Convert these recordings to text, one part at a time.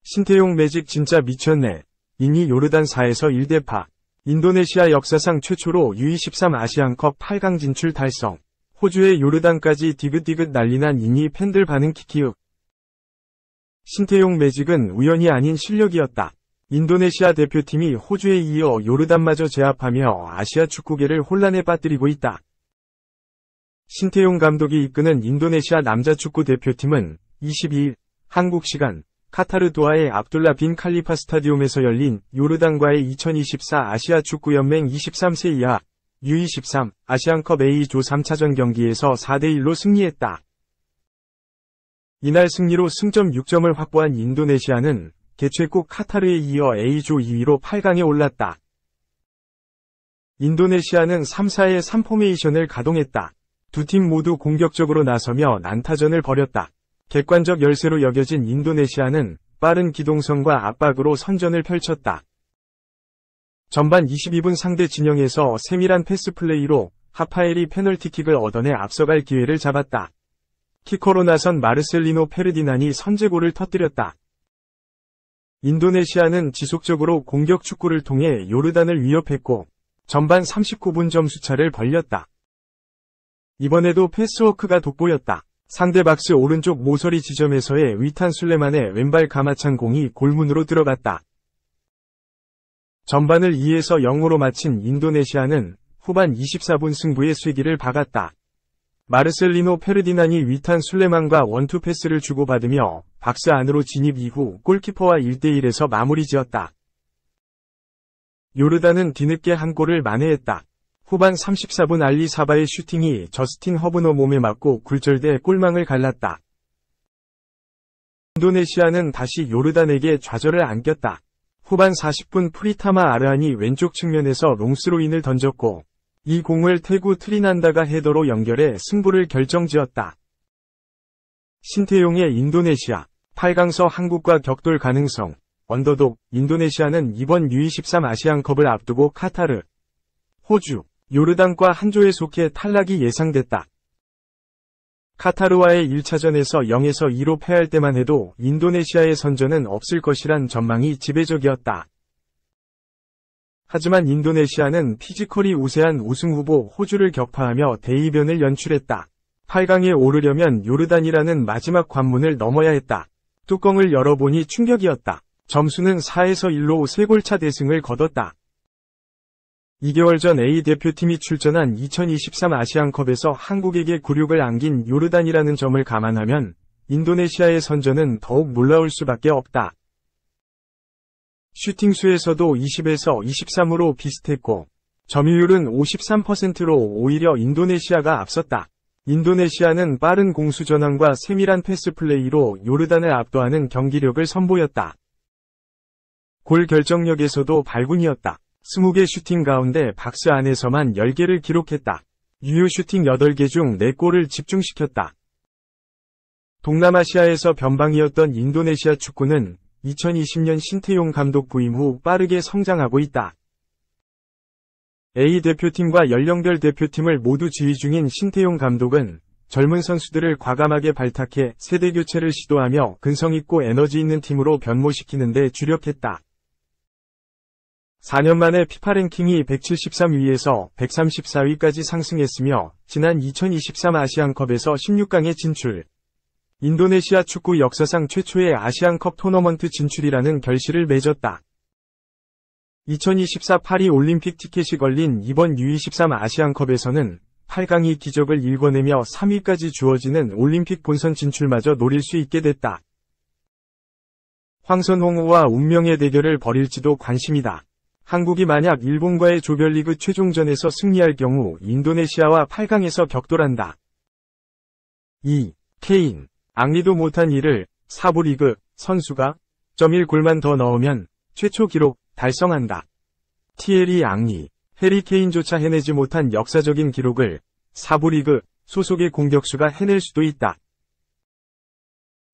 신태용 매직 진짜 미쳤네. 인이 요르단 4에서 1대파. 인도네시아 역사상 최초로 U23 아시안컵 8강 진출 달성. 호주의 요르단까지 디귿디귿 난리난 인이 팬들 반응 키키윽. 신태용 매직은 우연이 아닌 실력이었다. 인도네시아 대표팀이 호주에 이어 요르단마저 제압하며 아시아 축구계를 혼란에 빠뜨리고 있다. 신태용 감독이 이끄는 인도네시아 남자축구 대표팀은 22일 한국 시간 카타르 도하의 압둘라 빈 칼리파 스타디움에서 열린 요르단과의 2024 아시아 축구연맹 23세 이하 U23 아시안컵 A조 3차전 경기에서 4대1로 승리했다. 이날 승리로 승점 6점을 확보한 인도네시아는 개최국 카타르에 이어 A조 2위로 8강에 올랐다. 인도네시아는 3-4-3 포메이션을 가동했다. 두 팀 모두 공격적으로 나서며 난타전을 벌였다. 객관적 열세로 여겨진 인도네시아는 빠른 기동성과 압박으로 선전을 펼쳤다. 전반 22분 상대 진영에서 세밀한 패스 플레이로 하파엘이 페널티킥을 얻어내 앞서갈 기회를 잡았다. 키커로 나선 마르셀리노 페르디난이 선제골을 터뜨렸다. 인도네시아는 지속적으로 공격 축구를 통해 요르단을 위협했고 전반 39분 점수차를 벌렸다. 이번에도 패스워크가 돋보였다. 상대 박스 오른쪽 모서리 지점에서의 위탄 술레만의 왼발 가마찬 공이 골문으로 들어갔다. 전반을 2에서 0으로 마친 인도네시아는 후반 24분 승부의 쐐기를 박았다. 마르셀리노 페르디난이 위탄 술레만과 원투 패스를 주고받으며 박스 안으로 진입 이후 골키퍼와 1대1에서 마무리 지었다. 요르단은 뒤늦게 한 골을 만회했다. 후반 34분 알리 사바의 슈팅이 저스틴 허브너 몸에 맞고 굴절돼 골망을 갈랐다. 인도네시아는 다시 요르단에게 좌절을 안겼다. 후반 40분 프리타마 아르안이 왼쪽 측면에서 롱스로인을 던졌고 이 공을 태구 트리난다가 헤더로 연결해 승부를 결정지었다. 신태용의 인도네시아 8강서 한국과 격돌 가능성. 언더독 인도네시아는 이번 U23 아시안컵을 앞두고 카타르, 호주, 요르단과 한 조에 속해 탈락이 예상됐다. 카타르와의 1차전에서 0에서 2로 패할 때만 해도 인도네시아의 선전은 없을 것이란 전망이 지배적이었다. 하지만 인도네시아는 피지컬이 우세한 우승 후보 호주를 격파하며 대이변을 연출했다. 8강에 오르려면 요르단이라는 마지막 관문을 넘어야 했다. 뚜껑을 열어보니 충격이었다. 점수는 4에서 1로 3골차 대승을 거뒀다. 2개월 전 A 대표팀이 출전한 2023 아시안컵에서 한국에게 굴욕을 안긴 요르단이라는 점을 감안하면 인도네시아의 선전은 더욱 놀라울 수밖에 없다. 슈팅 수에서도 20에서 23으로 비슷했고 점유율은 53%로 오히려 인도네시아가 앞섰다. 인도네시아는 빠른 공수 전환과 세밀한 패스 플레이로 요르단을 압도하는 경기력을 선보였다. 골 결정력에서도 발군이었다. 20개 슈팅 가운데 박스 안에서만 10개를 기록했다. 유효 슈팅 8개 중 4골을 집중시켰다. 동남아시아에서 변방이었던 인도네시아 축구는 2020년 신태용 감독 부임 후 빠르게 성장하고 있다. A 대표팀과 연령별 대표팀을 모두 지휘 중인 신태용 감독은 젊은 선수들을 과감하게 발탁해 세대 교체를 시도하며 근성 있고 에너지 있는 팀으로 변모시키는 데 주력했다. 4년 만에 피파 랭킹이 173위에서 134위까지 상승했으며 지난 2023 아시안컵에서 16강에 진출. 인도네시아 축구 역사상 최초의 아시안컵 토너먼트 진출이라는 결실을 맺었다. 2024 파리 올림픽 티켓이 걸린 이번 U23 아시안컵에서는 8강이 기적을 일궈내며 3위까지 주어지는 올림픽 본선 진출마저 노릴 수 있게 됐다. 황선홍우와 운명의 대결을 벌일지도 관심이다. 한국이 만약 일본과의 조별리그 최종전에서 승리할 경우 인도네시아와 8강에서 격돌한다. 2. 케인. 앙리도 못한 일을 4부 리그 선수가 1골만 더 넣으면 최초 기록 달성한다. 티에리 앙리. 해리 케인조차 해내지 못한 역사적인 기록을 4부 리그 소속의 공격수가 해낼 수도 있다.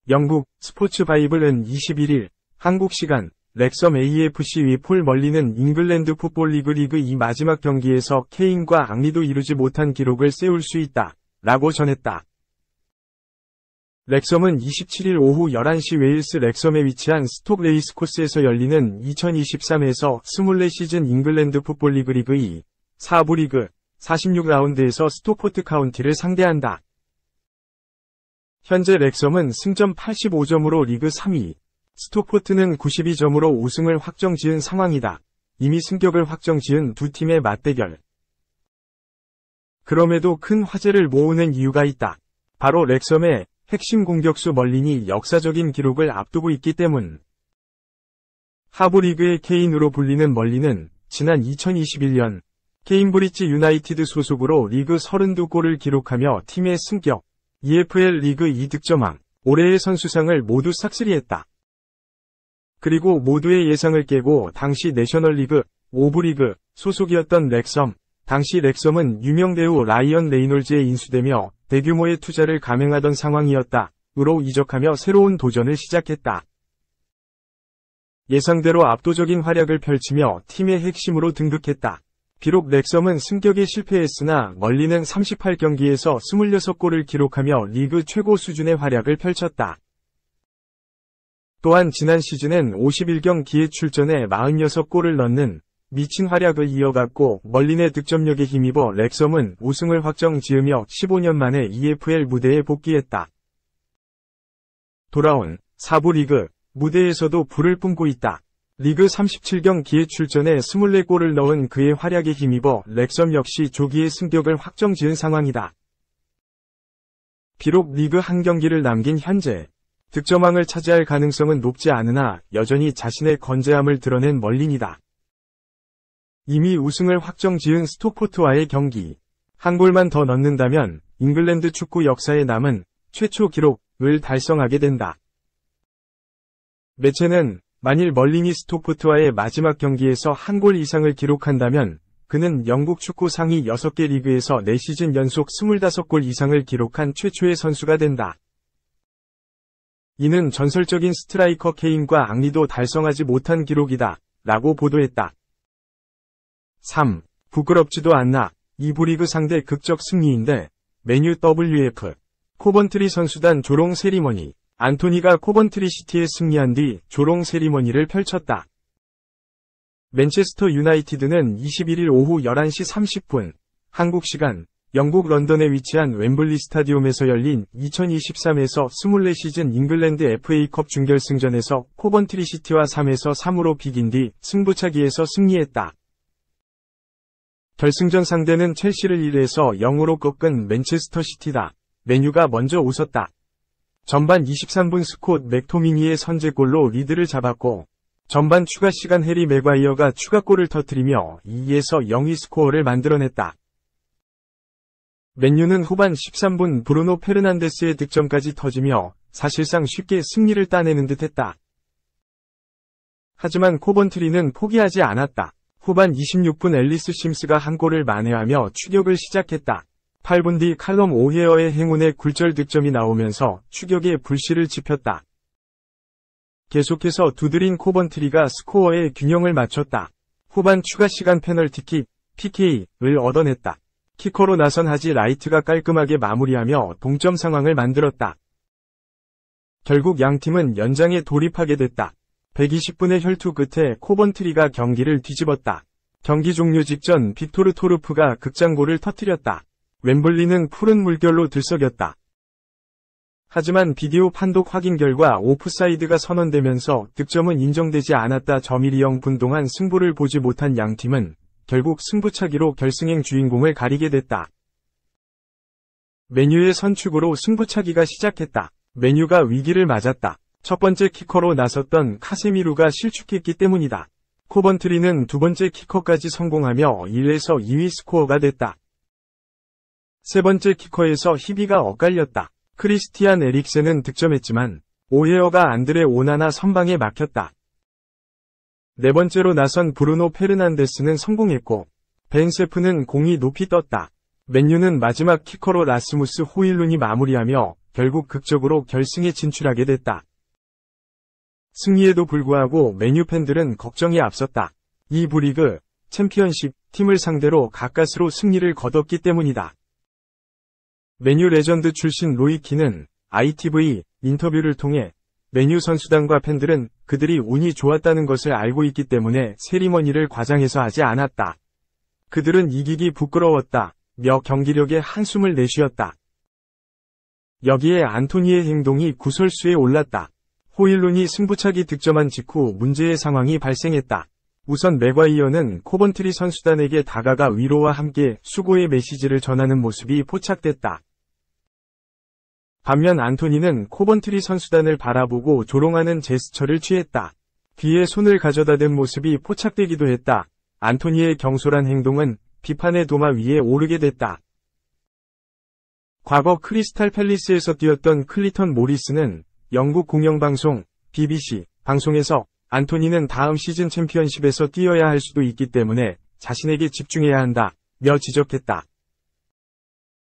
영국 스포츠 바이블은 21일 한국 시간 렉섬 AFC 위폴 멀리는 잉글랜드 풋볼 리그 2 마지막 경기에서 케인과 앙리도 이루지 못한 기록을 세울 수 있다. 라고 전했다. 렉섬은 27일 오후 11시 웨일스 렉섬에 위치한 스톡 레이스코스에서 열리는 2023에서 24시즌 잉글랜드 풋볼리그 리그 2, 4부 리그 46라운드에서 스톡포트 카운티를 상대한다. 현재 렉섬은 승점 85점으로 리그 3위, 스톡포트는 92점으로 우승을 확정지은 상황이다. 이미 승격을 확정지은 두 팀의 맞대결. 그럼에도 큰 화제를 모으는 이유가 있다. 바로 렉섬의 핵심 공격수 멀린이 역사적인 기록을 앞두고 있기 때문. 하부리그의 케인으로 불리는 멀린은 지난 2021년 케임브리지 유나이티드 소속으로 리그 32골을 기록하며 팀의 승격, EFL 리그 2득점왕, 올해의 선수상을 모두 싹쓸이했다. 그리고 모두의 예상을 깨고 당시 내셔널리그, 5부 리그 소속이었던 렉섬, 당시 렉섬은 유명 배우 라이언 레이놀즈에 인수되며 대규모의 투자를 감행하던 상황이었다. 으로 이적하며 새로운 도전을 시작했다. 예상대로 압도적인 활약을 펼치며 팀의 핵심으로 등극했다. 비록 렉섬은 승격에 실패했으나 멀린은 38경기에서 26골을 기록하며 리그 최고 수준의 활약을 펼쳤다. 또한 지난 시즌엔 51경기에 출전해 46골을 넣는 미친 활약을 이어갔고 멀린의 득점력에 힘입어 렉섬은 우승을 확정지으며 15년 만에 EFL 무대에 복귀했다. 돌아온 4부 리그 무대에서도 불을 뿜고 있다. 리그 37경기에 출전해 24골을 넣은 그의 활약에 힘입어 렉섬 역시 조기의 승격을 확정지은 상황이다. 비록 리그 한 경기를 남긴 현재 득점왕을 차지할 가능성은 높지 않으나 여전히 자신의 건재함을 드러낸 멀린이다. 이미 우승을 확정지은 스톡포트와의 경기. 한 골만 더 넣는다면 잉글랜드 축구 역사에 남은 최초 기록을 달성하게 된다. 매체는 만일 멀린이 스톡포트와의 마지막 경기에서 한 골 이상을 기록한다면 그는 영국 축구 상위 6개 리그에서 4시즌 연속 25골 이상을 기록한 최초의 선수가 된다. 이는 전설적인 스트라이커 케인과 앙리도 달성하지 못한 기록이다. 라고 보도했다. 3. 부끄럽지도 않나. 2부 리그 상대 극적 승리인데 맨유 WF 코번트리 선수단 조롱 세리머니. 안토니가 코번트리 시티에 승리한 뒤 조롱 세리머니를 펼쳤다. 맨체스터 유나이티드는 21일 오후 11시 30분 한국 시간 영국 런던에 위치한 웸블리 스타디움에서 열린 2023에서 24시즌 잉글랜드 FA컵 준결승전에서 코번트리 시티와 3에서 3으로 비긴 뒤 승부차기에서 승리했다. 결승전 상대는 첼시를 1에서 0으로 꺾은 맨체스터 시티다. 맨유가 먼저 웃었다. 전반 23분 스콧 맥토미니의 선제골로 리드를 잡았고 전반 추가 시간 해리 맥과이어가 추가골을 터뜨리며 2에서 0의 스코어를 만들어냈다. 맨유는 후반 13분 브루노 페르난데스의 득점까지 터지며 사실상 쉽게 승리를 따내는 듯했다. 하지만 코번트리는 포기하지 않았다. 후반 26분 앨리스 심스가 한 골을 만회하며 추격을 시작했다. 8분 뒤 칼럼 오헤어의 행운의 굴절 득점이 나오면서 추격에 불씨를 지폈다. 계속해서 두드린 코번트리가 스코어의 균형을 맞췄다. 후반 추가 시간 페널티킥, PK를 얻어냈다. 키커로 나선 하지 라이트가 깔끔하게 마무리하며 동점 상황을 만들었다. 결국 양팀은 연장에 돌입하게 됐다. 120분의 혈투 끝에 코번트리가 경기를 뒤집었다. 경기 종료 직전 빅토르 토르프가 극장골을 터뜨렸다. 웸블리는 푸른 물결로 들썩였다. 하지만 비디오 판독 확인 결과 오프사이드가 선언되면서 득점은 인정되지 않았다. 점일이 0분 동안 승부를 보지 못한 양팀은 결국 승부차기로 결승행 주인공을 가리게 됐다. 맨유의 선축으로 승부차기가 시작했다. 맨유가 위기를 맞았다. 첫 번째 키커로 나섰던 카세미루가 실축했기 때문이다. 코번트리는 두 번째 키커까지 성공하며 1에서 2위 스코어가 됐다. 세 번째 키커에서 희비가 엇갈렸다. 크리스티안 에릭센은 득점했지만 오헤어가 안드레 오나나 선방에 막혔다. 네 번째로 나선 브루노 페르난데스는 성공했고 벤 세프는 공이 높이 떴다. 맨유는 마지막 키커로 라스무스 호일룬이 마무리하며 결국 극적으로 결승에 진출하게 됐다. 승리에도 불구하고 맨유 팬들은 걱정이 앞섰다. 이 부리그, 챔피언십 팀을 상대로 가까스로 승리를 거뒀기 때문이다. 맨유 레전드 출신 로이키는 ITV 인터뷰를 통해 맨유 선수단과 팬들은 그들이 운이 좋았다는 것을 알고 있기 때문에 세리머니를 과장해서 하지 않았다. 그들은 이기기 부끄러웠다. 며 경기력에 한숨을 내쉬었다. 여기에 안토니의 행동이 구설수에 올랐다. 호일룬이 승부차기 득점한 직후 문제의 상황이 발생했다. 우선 맥과이어는 코번트리 선수단에게 다가가 위로와 함께 수고의 메시지를 전하는 모습이 포착됐다. 반면 안토니는 코번트리 선수단을 바라보고 조롱하는 제스처를 취했다. 뒤에 손을 가져다 댄 모습이 포착되기도 했다. 안토니의 경솔한 행동은 비판의 도마 위에 오르게 됐다. 과거 크리스탈 팰리스에서 뛰었던 클리턴 모리스는 영국 공영방송 BBC 방송에서 안토니는 다음 시즌 챔피언십에서 뛰어야 할 수도 있기 때문에 자신에게 집중해야 한다 며 지적했다.